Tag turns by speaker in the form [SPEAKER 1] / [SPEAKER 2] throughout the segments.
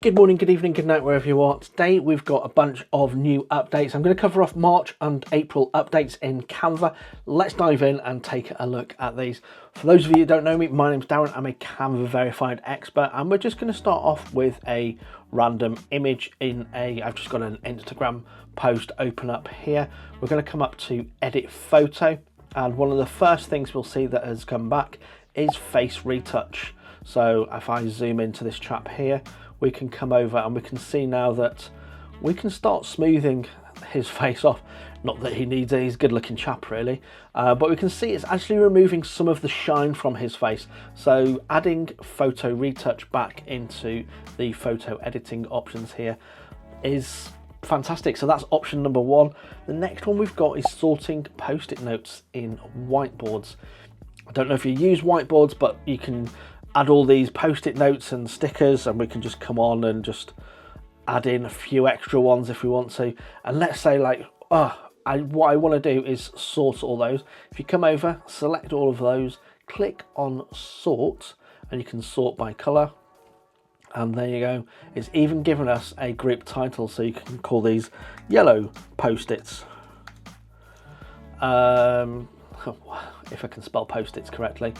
[SPEAKER 1] Good morning, good evening, good night, wherever you are. Today we've got a bunch of new updates. I'm going to cover off March and April updates in Canva. Let's dive in and take a look at these. For those of you who don't know me, my name's Darren. I'm a Canva verified expert, and we're just going to start off with a random image I've just got an Instagram post open up here. We're going to come up to edit photo, and one of the first things we'll see that has come back is face retouch. So if I zoom into this chap here, we can come over and we can see now that we can start smoothing his face off. Not that he needs it, he's a good looking chap really, but we can see it's actually removing some of the shine from his face. So adding photo retouch back into the photo editing options here is fantastic. So that's option number one. The next one we've got is sorting post-it notes in whiteboards. I don't know if you use whiteboards, but you can add all these post-it notes and stickers, and we can just come on and just add in a few extra ones if we want to. And let's say like, what I want to do is sort all those. If you come over, select all of those, click on sort, and you can sort by color. And there you go. It's even given us a group title, so you can call these yellow post-its. If I can spell post-its correctly.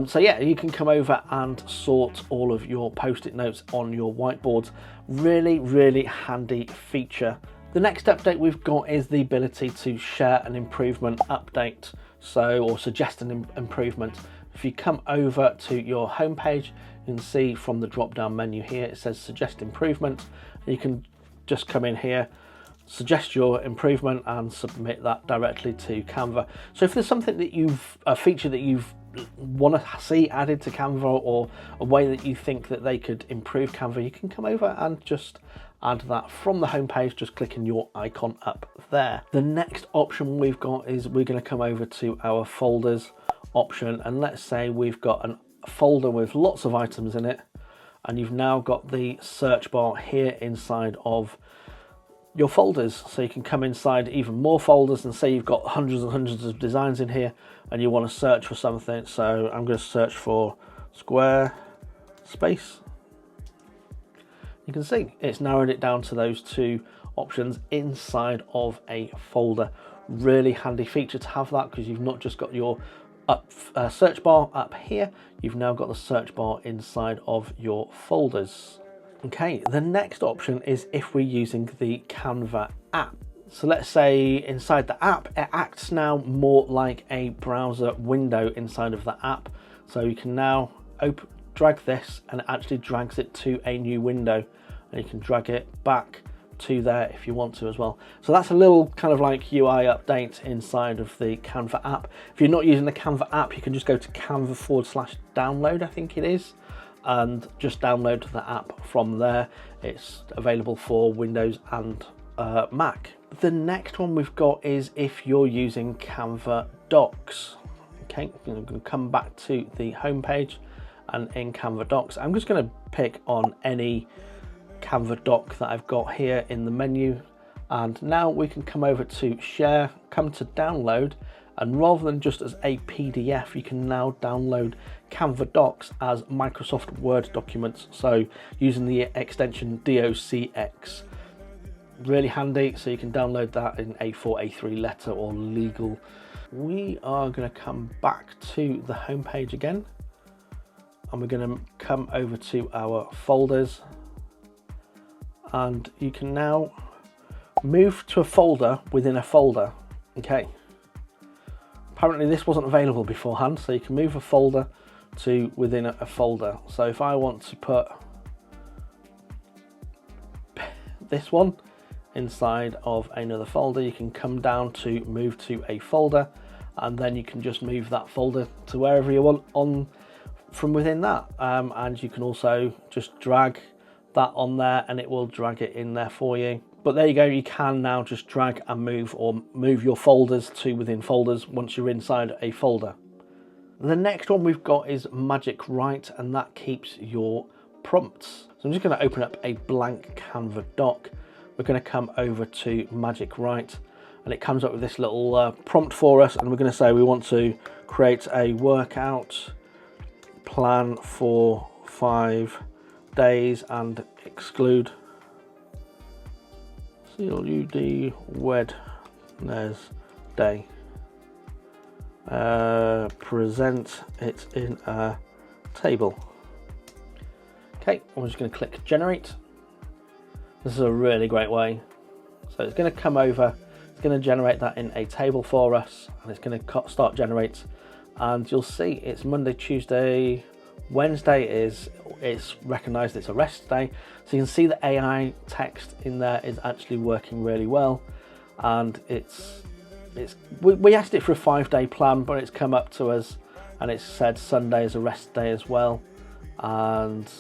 [SPEAKER 1] So yeah, you can come over and sort all of your post-it notes on your whiteboards. Really handy feature. The next update we've got is the ability to share an improvement update, or suggest an improvement. If you come over to your home page, you can see from the drop down menu here it says suggest improvement. You can just come in here, suggest your improvement, and submit that directly to Canva. So if there's something that a feature that you've want to see added to Canva, or a way that you think that they could improve Canva, you can come over and just add that from the home page, just clicking your icon up there. The next option we've got is we're going to come over to our folders option, and let's say we've got a folder with lots of items in it, and you've now got the search bar here inside of your folders, so you can come inside even more folders, and say you've got hundreds and hundreds of designs in here and you want to search for something. So I'm going to search for square space. You can see it's narrowed it down to those two options inside of a folder. Really handy feature to have that, because you've not just got your search bar up here, you've now got the search bar inside of your folders. Okay, the next option is if we're using the Canva app. So let's say inside the app, it acts now more like a browser window inside of the app. So you can now drag this, and it actually drags it to a new window, and you can drag it back to there if you want to as well. So that's a little kind of like UI update inside of the Canva app. If you're not using the Canva app, you can just go to Canva/download, I think it is, and just download the app from there. It's available for Windows and Mac. The next one we've got is if you're using Canva Docx. Okay, I'm going to come back to the home page, and in Canva Docx, I'm just going to pick on any Canva doc that I've got here in the menu, and now we can come over to share, come to download, and rather than just as a PDF, you can now download Canva Docx as Microsoft Word documents, so using the extension Docx. Really handy, so you can download that in A4, A3 letter or legal. We are going to come back to the home page again, and we're going to come over to our folders, and you can now move to a folder within a folder. Okay, apparently this wasn't available beforehand, so you can move a folder to within a folder. So if I want to put this one inside of another folder, you can come down to move to a folder, and then you can just move that folder to wherever you want on from within that, and you can also just drag that on there and it will drag it in there for you. But there you go, you can now just drag and move, or move your folders to within folders once you're inside a folder. The next one we've got is Magic Write, and that keeps your prompts. So I'm just going to open up a blank Canva doc. We're going to come over to Magic Write, and it comes up with this little prompt for us, and we're going to say we want to create a workout plan for 5 days and exclude CLUD Wednesday. Present it in a table. Okay, I'm just going to click generate. This is a really great way. So it's going to come over, it's going to generate that in a table for us, and it's going to start generate, and you'll see it's Monday, Tuesday, Wednesday it's recognized it's a rest day. So you can see the AI text in there is actually working really well, and we asked it for a 5-day plan, but it's come up to us and it's said Sunday is a rest day as well. And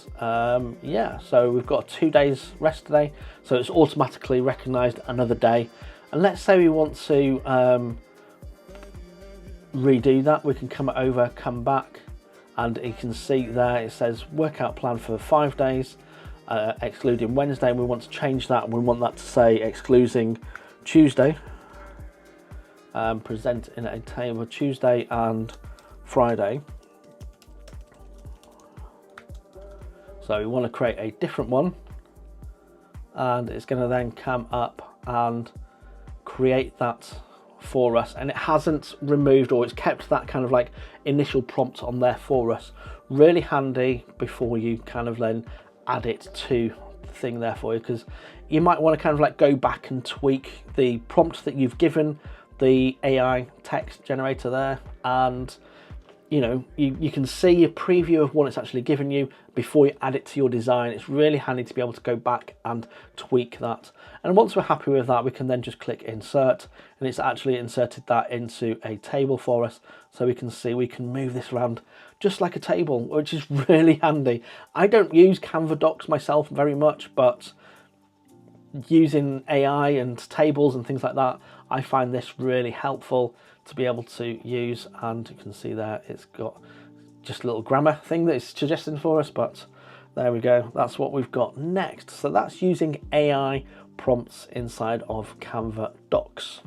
[SPEAKER 1] yeah, so we've got 2 days rest today, so it's automatically recognized another day. And let's say we want to redo that, we can come over, come back, and you can see there it says workout plan for 5 days, excluding Wednesday, and we want to change that, and we want that to say excluding Tuesday, present in a table Tuesday and Friday. So we want to create a different one, and it's going to then come up and create that for us, and it hasn't removed, or it's kept that kind of like initial prompt on there for us. Really handy before you kind of then add it to the thing there for you, because you might want to kind of like go back and tweak the prompt that you've given the AI text generator there, and you know, you can see a preview of what it's actually given you before you add it to your design. It's really handy to be able to go back and tweak that. And once we're happy with that, we can then just click insert, and it's actually inserted that into a table for us. So we can see we can move this around just like a table, which is really handy. I don't use Canva Docs myself very much, but using AI and tables and things like that, I find this really helpful to be able to use. And you can see there it's got just a little grammar thing that it's suggesting for us, but there we go, that's what we've got next. So that's using AI prompts inside of Canva Docs.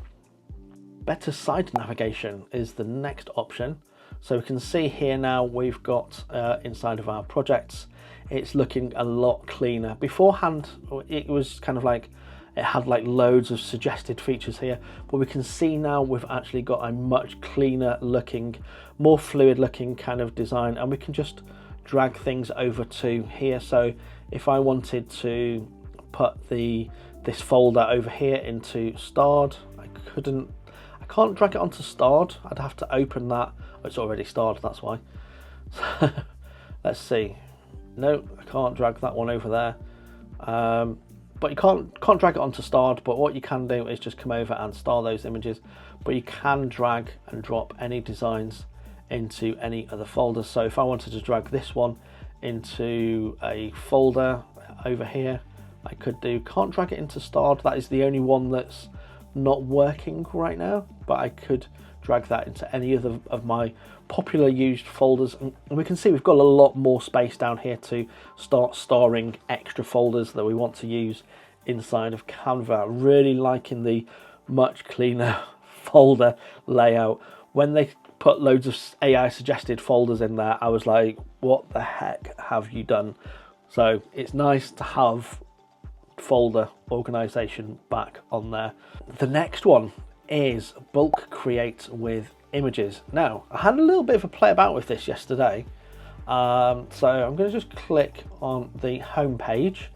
[SPEAKER 1] Better site navigation is the next option. So we can see here now we've got inside of our projects, it's looking a lot cleaner. Beforehand it was kind of like it had like loads of suggested features here, but we can see now we've actually got a much cleaner looking, more fluid looking kind of design, and we can just drag things over to here. So if I wanted to put this folder over here into starred, I can't drag it onto starred. I'd have to open that. Oh, it's already starred, that's why. Let's see. No, I can't drag that one over there. But you can't drag it onto starred, but what you can do is just come over and star those images, but you can drag and drop any designs into any other folders. So if I wanted to drag this one into a folder over here, I could do. Can't drag it into starred, that is the only one that's not working right now, but I could drag that into any other of my popular used folders, and we can see we've got a lot more space down here to start starring extra folders that we want to use inside of Canva. Really liking the much cleaner folder layout. When they put loads of AI suggested folders in there, I was like, what the heck have you done? So it's nice to have folder organization back on there. The next one is bulk create with images. Now, I had a little bit of a play about with this yesterday. So I'm going to just click on the home page.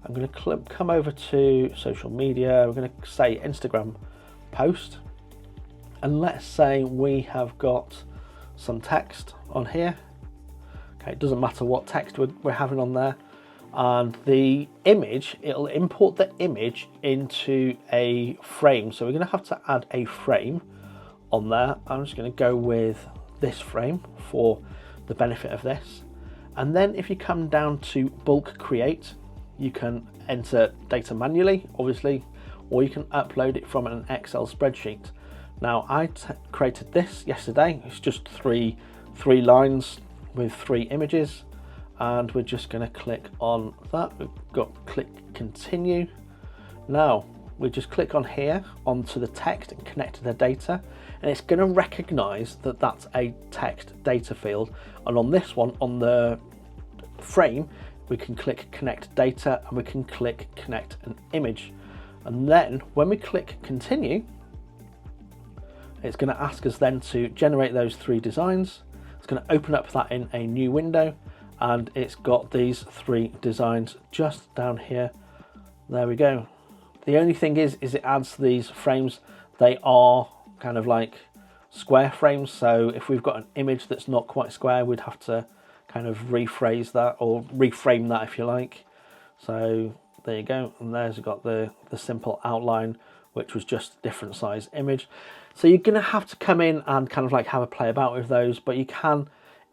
[SPEAKER 1] I'm going to come over to social media. We're going to say Instagram post. And let's say we have got some text on here. Okay, it doesn't matter what text we're having on there. And the image, it'll import the image into a frame. So we're going to have to add a frame on there. I'm just going to go with this frame for the benefit of this. And then if you come down to bulk create, you can enter data manually, obviously, or you can upload it from an Excel spreadsheet. Now I created this yesterday. It's just three lines with 3 images. And we're just going to click on that. We've got click continue. Now we just click on here onto the text and connect to the data, and it's going to recognize that that's a text data field. And on this one, on the frame, we can click connect data, and we can click connect an image. And then when we click continue, it's going to ask us then to generate those 3 designs. It's going to open up that in a new window, and it's got these 3 designs just down here. There we go. The only thing is it adds these frames. They are kind of like square frames, so if we've got an image that's not quite square, we'd have to kind of rephrase that or reframe that, if you like. So there you go, and there's got the simple outline, which was just a different size image. So you're going to have to come in and kind of like have a play about with those, but you can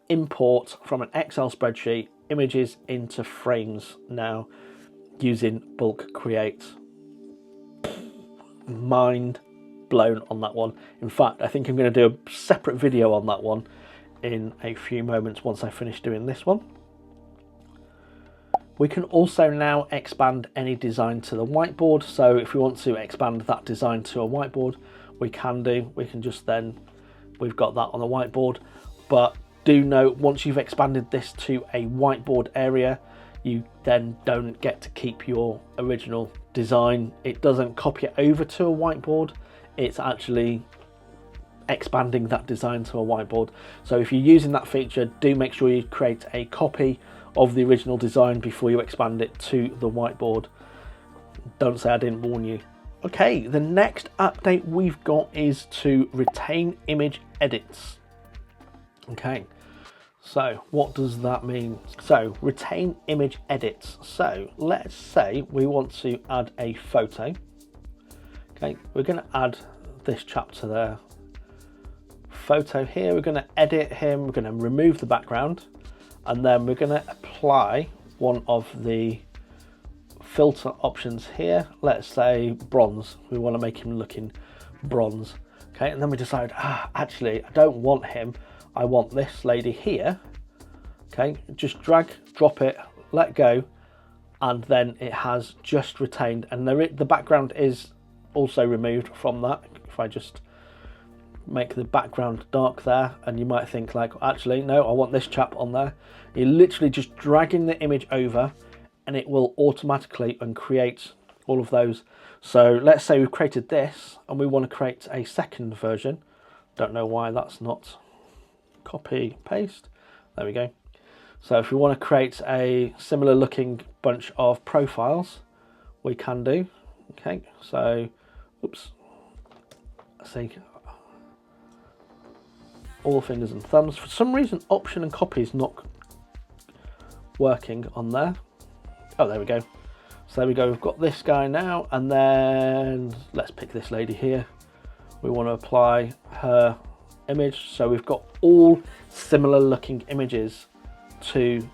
[SPEAKER 1] import from an Excel spreadsheet images into frames now using bulk create. Mind blown on that one. In fact, I think I'm going to do a separate video on that one in a few moments once I finish doing this one. We can also now expand any design to the whiteboard. So if we want to expand that design to a whiteboard, we can do. We can just then, we've got that on the whiteboard. But do note, once you've expanded this to a whiteboard area, you then don't get to keep your original design. It doesn't copy it over to a whiteboard. It's actually expanding that design to a whiteboard. So if you're using that feature, do make sure you create a copy of the original design before you expand it to the whiteboard. Don't say I didn't warn you. Okay, the next update we've got is to retain image edits. Okay, so what does that mean? So retain image edits. So let's say we want to add a photo. Okay, we're going to add this chap to the photo here. We're going to edit him. We're going to remove the background, and then we're going to apply one of the filter options here. Let's say bronze. We want to make him looking bronze. Okay, and then we decide, actually, I don't want him. I want this lady here. Okay, just drag, drop it, let go, and then it has just retained. And the background is also removed from that. If I just make the background dark there, and you might think like, actually, no, I want this chap on there. You're literally just dragging the image over, and it will automatically uncreate all of those. So let's say we've created this, and we want to create a second version. Don't know why that's not copy paste. There we go. So if we want to create a similar looking bunch of profiles, we can do. Okay, so oops, let's see, all fingers and thumbs. For some reason, option and copy is not working on there. Oh, there we go. So there we go, we've got this guy now, and then let's pick this lady here. We want to apply her image. So we've got all similar looking images to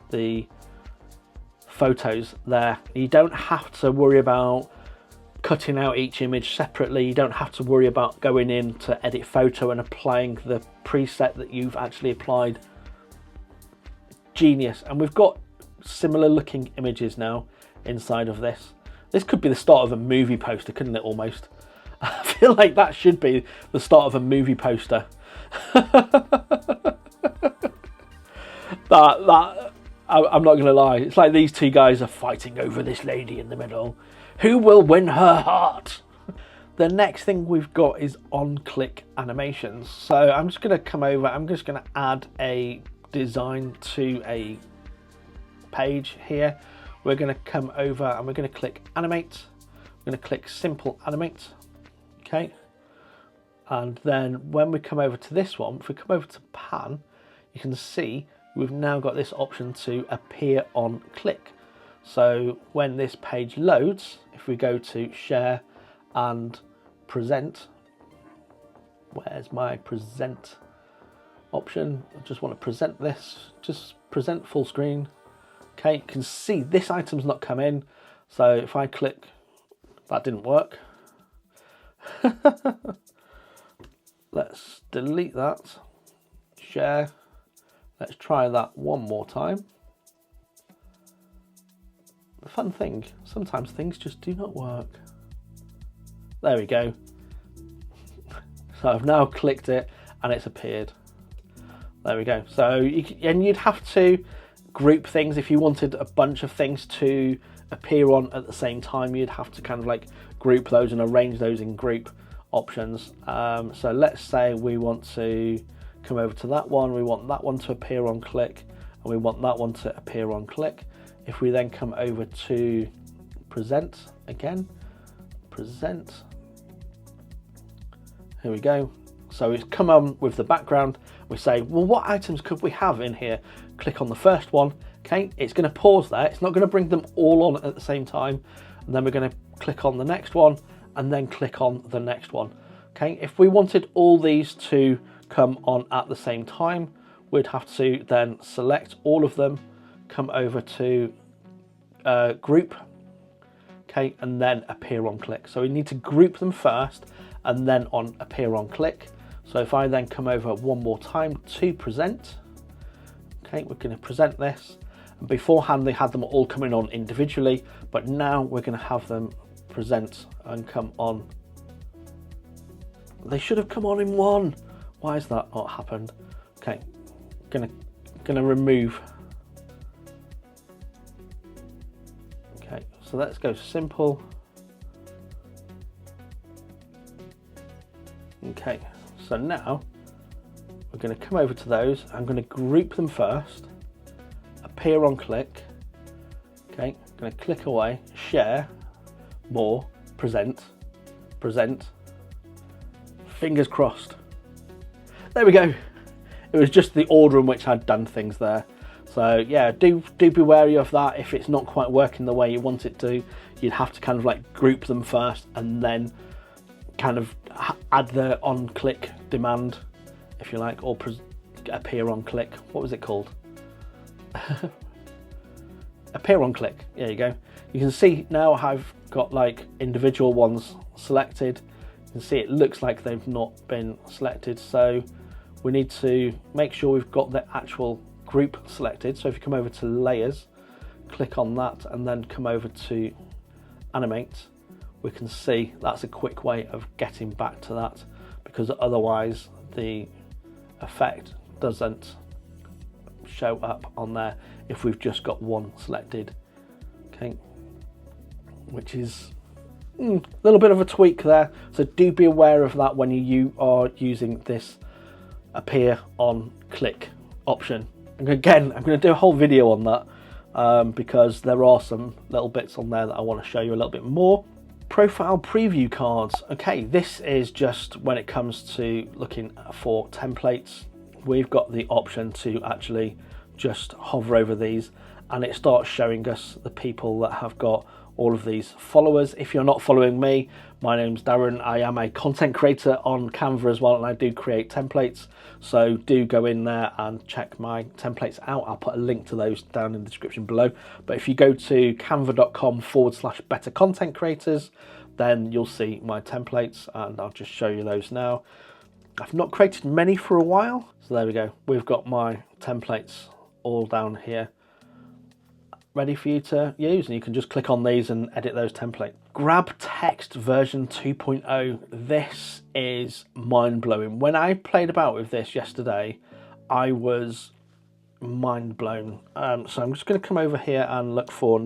[SPEAKER 1] the photos there. You don't have to worry about cutting out each image separately. You don't have to worry about going in to edit photo and applying the preset that you've actually applied. Genius. And we've got similar looking images now inside of this. This could be the start of a movie poster, couldn't it, almost? I feel like that should be the start of a movie poster. I'm not gonna lie, it's like these two guys are fighting over this lady in the middle. Who will win her heart? The next thing we've got is on-click animations. So I'm just gonna come over, I'm just gonna add a design to a page here. We're gonna come over and we're gonna click animate. We're gonna click simple animate. Okay. And then when we come over to this one, if we come over to pan, you can see we've now got this option to appear on click. So when this page loads, if we go to share and present, where's my present option? I just want to present this, just present full screen. Okay, you can see this item's not come in. So if I click, that didn't work. Let's delete that, share. Let's try that one more time. The fun thing, sometimes things just do not work. There we go. So I've now clicked it and it's appeared. There we go. So you'd have to group things. If you wanted a bunch of things to appear on at the same time, you'd have to kind of like group those and arrange those in group options. So let's say we want to come over to that one, we want that one to appear on click, and we want that one to appear on click. If we then come over to present again, present, here we go. So it's come on with the background. We say, well, what items could we have in here? Click on the first one. Okay, it's going to pause there. It's not going to bring them all on at the same time. And then we're going to click on the next one and then click on the next one. Okay, if we wanted all these to come on at the same time, we'd have to then select all of them, come over to group, okay, and then appear on click. So we need to group them first and then on appear on click. So if I then come over one more time to present, okay, we're going to present this. And beforehand they had them all coming on individually, but now we're going to have them present and come on. They should have come on in one. Why has that not happened? Okay, gonna remove. Okay, so let's go simple. Okay, so now we're going to come over to those. I'm going to group them first, appear on click. Okay, I'm going to click away, share, more, present, present. Fingers crossed. There we go. It was just the order in which I'd done things there. So yeah, do be wary of that. If it's not quite working the way you want it to, you'd have to kind of like group them first and then kind of add the on click demand, if you like, or appear on click. What was it called? Appear on click. There you go. You can see now I've got like individual ones selected. You can see it looks like they've not been selected, so we need to make sure we've got the actual group selected. So if you come over to layers, click on that and then come over to animate, we can see that's a quick way of getting back to that, because otherwise the effect doesn't show up on there if we've just got one selected. Okay, which is a little bit of a tweak there, so do be aware of that when you are using this appear on click option. And again, I'm going to do a whole video on that because there are some little bits on there that I want to show you a little bit more. Profile preview cards. Okay, this is just when it comes to looking for templates. We've got the option to actually just hover over these and it starts showing us the people that have got all of these followers. If you're not following me, my name's Darren. I am a content creator on Canva as well, and I do create templates. So do go in there and check my templates out. I'll put a link to those down in the description below. But if you go to canva.com/better content creators, then you'll see my templates and I'll just show you those now. I've not created many for a while. So there we go. We've got my templates all down here, ready for you to use, and you can just click on these and edit those templates. Grab text version 2.0. This is mind-blowing. When I played about with this yesterday, I was mind-blown. So I'm just going to come over here and look for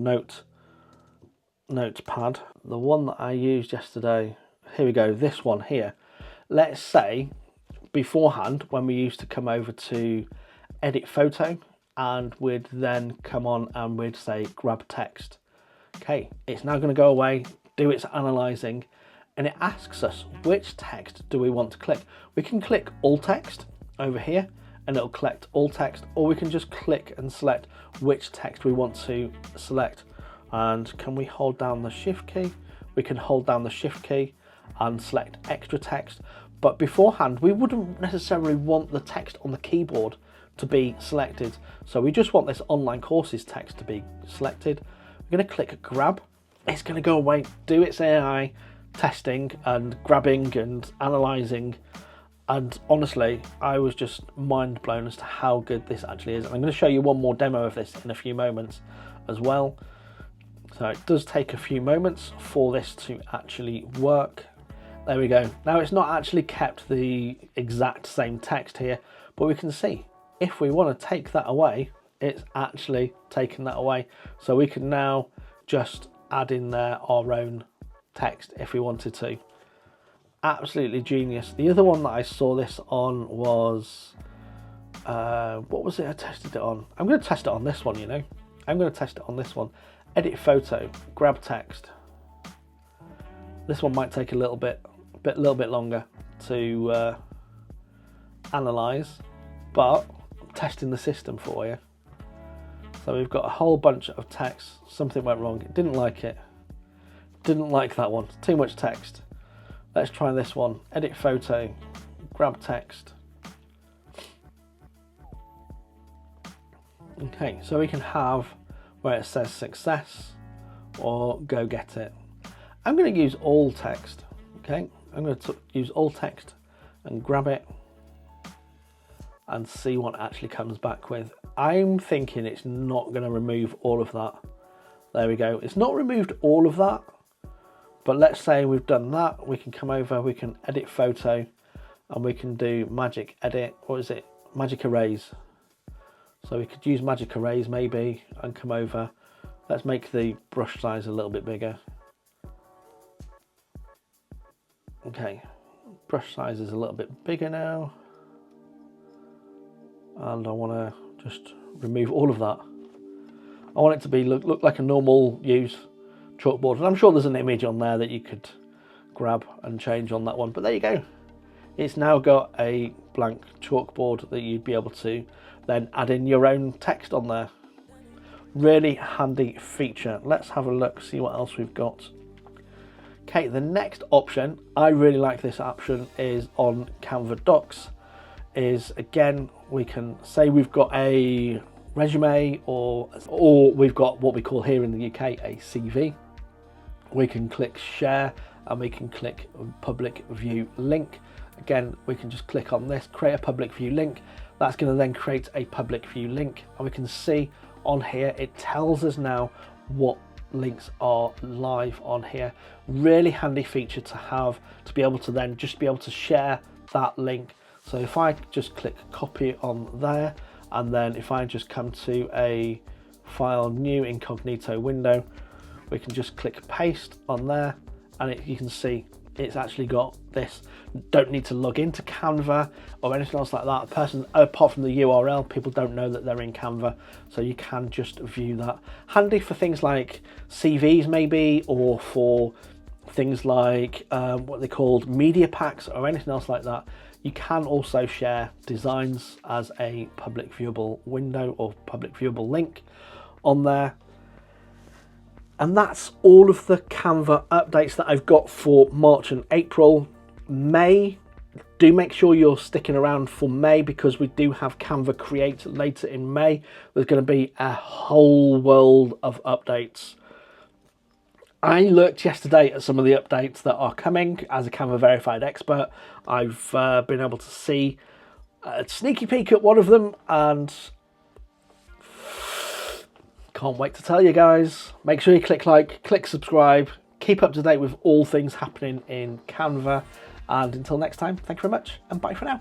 [SPEAKER 1] notepad. The one that I used yesterday, here we go, this one here. Let's say beforehand when we used to come over to edit photo, and we'd then come on and we'd say grab text. Okay, it's now going to go away, do its analyzing, and it asks us which text do we want to click. We can click all text over here and it'll collect all text, or we can just click and select which text we want to select. And can we hold down the shift key? We can hold down the shift key and select extra text, but beforehand we wouldn't necessarily want the text on the keyboard to be selected, so we just want this online courses text to be selected. We're going to click grab. It's going to go away, do its AI testing and grabbing and analyzing, and honestly I was just mind blown as to how good this actually is. And I'm going to show you one more demo of this in a few moments as well. So it does take a few moments for this to actually work. There we go. Now it's not actually kept the exact same text here, but we can see if we want to take that away, it's actually taken that away. So we can now just add in there our own text if we wanted to. Absolutely genius. The other one that I saw this on was, what was it I tested it on? I'm going to test it on this one, you know. I'm going to test it on this one. Edit photo, grab text. This one might take a little bit longer to analyze, but I'm testing the system for you. So we've got a whole bunch of text. Something went wrong. It didn't like it. Didn't like that one. Too much text. Let's try this one. Edit photo, grab text. Okay, so we can have where it says success or go get it. I'm going to use all text. Okay, I'm going to use all text and grab it and see what actually comes back with. I'm thinking it's not going to remove all of that. There we go. It's not removed all of that, but let's say we've done that. We can come over, we can edit photo, and we can do magic edit, or is it magic erase? So we could use magic erase maybe and come over. Let's make the brush size a little bit bigger. Okay, brush size is a little bit bigger now. And I want to just remove all of that. I want it to be look like a normal use chalkboard. And I'm sure there's an image on there that you could grab and change on that one. But there you go. It's now got a blank chalkboard that you'd be able to then add in your own text on there. Really handy feature. Let's have a look, see what else we've got. Okay, the next option, I really like this option, is on Canva Docx. Is again, we can say we've got a resume or we've got what we call here in the UK a CV. We can click share and we can click public view link. Again, we can just click on this, create a public view link. That's going to then create a public view link, and we can see on here it tells us now what links are live on here. Really handy feature to have, to be able to then just be able to share that link. So if I just click copy on there, and then if I just come to a file, new incognito window, we can just click paste on there, and you can see it's actually got this. Don't need to log into Canva or anything else like that. A person, apart from the URL, people don't know that they're in Canva, so you can just view that. Handy for things like CVs maybe, or for things like what they called media packs or anything else like that. You can also share designs as a public viewable window or public viewable link on there. And that's all of the Canva updates that I've got for March and April. May, do make sure you're sticking around for May, because we do have Canva Create later in May. There's going to be a whole world of updates. I looked yesterday at some of the updates that are coming. As a Canva verified expert, I've been able to see a sneaky peek at one of them, and can't wait to tell you guys. Make sure you click like, click subscribe, keep up to date with all things happening in Canva, and until next time, thank you very much and bye for now.